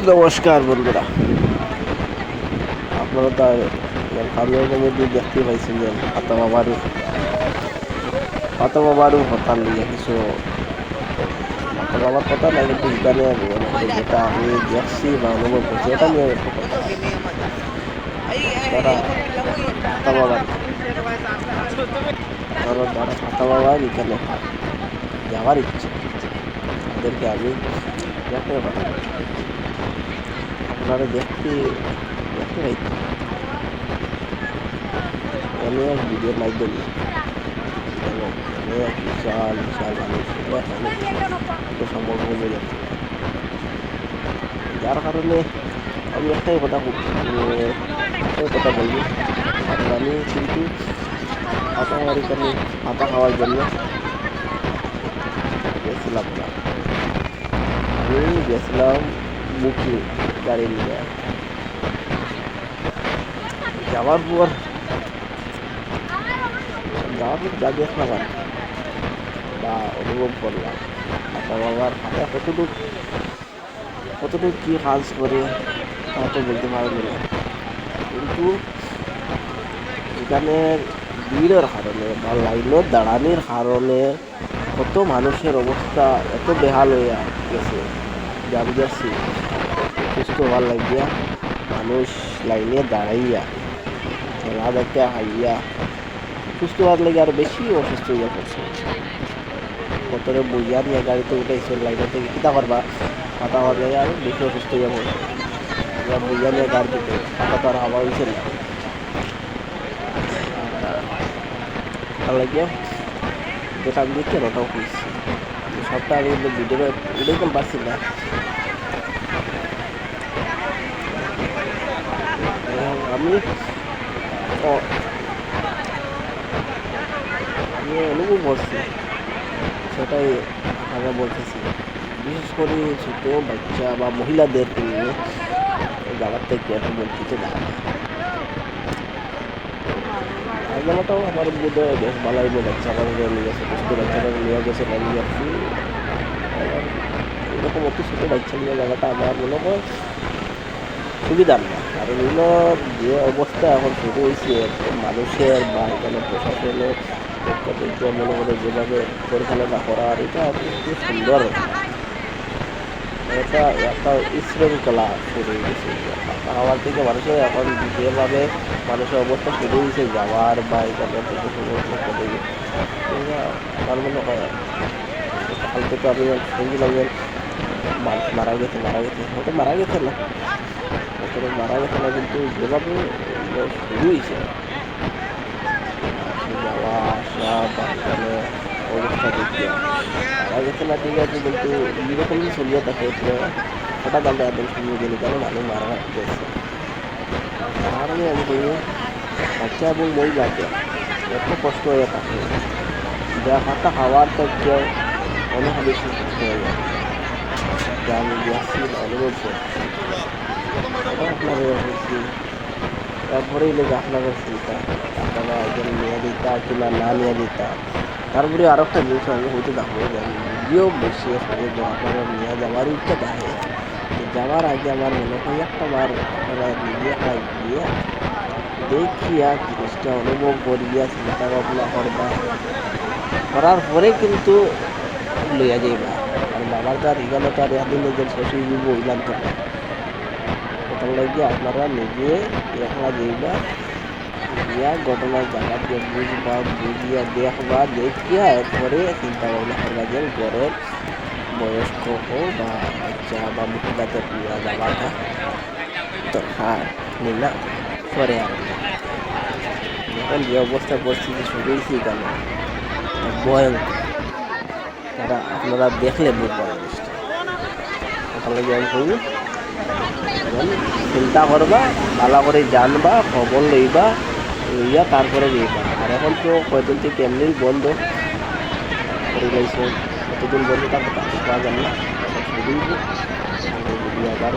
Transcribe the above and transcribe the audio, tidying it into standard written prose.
নমস্কার বন্ধুরা, আপনারা তো কামিয়াবের মধ্যে দেখতে পাইছেন যে পাতা বাবারও হতার লিগে কিছু পাতা বাবার কথা না, কিন্তু এখানে যেটা আমি দেখছি বা অনুভব করছি এটা নিয়ে একটু কথা। তারা পাতা বাবার যারা পাতা বাবার এখানে যাওয়ার ইচ্ছে, তাদেরকে আমি দেখতে কথা বলি। আপনারা দেখতে দেখতে পাইছেন অনেক ভিডিওর মাধ্যমে এবং অনেক বিশাল বিশাল মানুষ সম্পর্ক কমে যাচ্ছে, যার কারণে আমি একটাই কথা বলবো। আমি কিন্তু পাতা খাওয়ার জন্য গেছিলাম না, আমি গেছিলাম বুকিং গাড়ি নিয়ে। যাওয়ার পর যা দেখলাম বা অনুভব করলাম, বাবার হাতে কতটুকু কী কাজ করে তা তো বলতে পারবো না, কিন্তু এখানের ভিড়ের কারণে বা লাইনের দাঁড়ানোর কারণে কত মানুষের অবস্থা এত বেহাল হয়ে গেছে যে আমি যাচ্ছি সুস্থ হওয়ার লাগিয়া মানুষ লাইনে দাঁড়াইয়া খেলা দেখা হাইয়া সুস্থ হওয়ার লাগে আরো বেশি অসুস্থ হইয়া পড়ছে। কতরে বইয়া নিয়ে গাড়িতে উঠেছে লাইনে থেকে কিতা করবা, পাতা হওয়ার লাগে আরো বেশি অসুস্থ হইয়া পড়ছে। বইয়া নিয়ে গাড়িতে পাতা তো আর হাওয়া হয়েছে না, লাগিয়া যেটা আমি দেখছি ওটাও করছি, সবটা আমি ভিডিওটা উঠেই পারছি না। আমি অনুভব করছি, সেটাই আপনারা বলতেছি। বিশেষ করে ছোট বাচ্চা বা মহিলাদেরকে নিয়ে যাওয়ার থেকে এখন বঞ্চিত দেখা যায়। জায়গাটাও আমার বোধ হয় বেশ ভালো হইব, বাচ্চারা নিয়ে গেছে, ছোটো বাচ্চারা নিয়ে গেছে আমি যাচ্ছি। এরকম অত ছোটো বাচ্চা নিয়ে জায়গাটা আমার মনে হয় সুবিধা না, কারণ এগুলো যে অবস্থা এখন শুরু হয়েছে মানুষের বা এখানে প্রশাসনের মনে করে যেভাবে পরিচালনা করার, এটা খুব সুন্দর। এটা একটা শৃঙ্খলা শুরু হয়ে গেছে আমার থেকে মানুষের এখন যেভাবে মানুষের অবস্থা শুরু হয়েছে যাওয়ার বা এখানে থেকে শুরু করে আমার মনে হয় কালকে তো আমি শুনছিলাম যে মানুষ মারা গেছে হয়তো মারা গেছে না, কিন্তু যেভাবে শুরু হয়েছে যাওয়া আসা বা এখানে অবস্থা দেখতে মারা গেছে না ঠিক আছে, কিন্তু এরকম যে চলিয়ে থাকে হঠাৎ আমরা একদম শুনিয়ে গেলে কেন মানুষ মারা গেছে। কারণে আমি বলি বাচ্চা এবং মহিলাকে এত কষ্ট হয়ে থাকে, যা হাতা খাওয়ার থেকে অনেক বেশি কষ্ট হয়ে যায়, যা আমি দেখছি অনুভব করছি। আপনারা হয়েছি একবারেই লেগে আপনাদের চিন্তা, আপনারা একজন নিয়ে দিতা কিনা না নিয়ে দিতা। তারপরে আরও একটা জিনিস আমি হয়তো দেখবো ভিডিও বেশি আপনারা নিয়ে যাওয়ার ইচ্ছা থাকে, যাওয়ার আগে আমার মনে হয় একটা বার আপনারা নিজে গিয়ে দেখিয়া জিনিসটা অনুভব করিয়া চিন্তা ভাবনা করবা, করার পরে কিন্তু লইয়া যাইবা। কারণ বাবার তো আর এখানে তো আর একদিন নিজের শেষ হয়ে যাব ইলাম তো ওটার লাগিয়ে আপনারা নিজে একলা যাইবা, গিয়া ঘটনার জায়গাতে বুঝিয়া দেখবা, দেখিয়া এরপরে চিন্তা ভাবনা করবা যে ঘরের বয়স্ক হোক বা বাচ্চা বা মহিলাদের নিয়ে যাওয়াটা দরকার নিলাম পরে। আর এখন যে অবস্থা পরিস্থিতি শুরু হয়েছে কেন ভয়ঙ্কর, তারা আপনারা দেখলে বুঝবেন জিনিসটা। ওখান লাগে আমি করি চিন্তা করবা, ভালো করে জানবা, খবর লইবা, লইয়া তারপরে যাইবা। আর এখন তো কয়দিন থেকে এমনি বন্ধ করে গেছে, কতদিন বন্ধ থাকবে তাকে পাওয়া যাবে না, শুরু আবার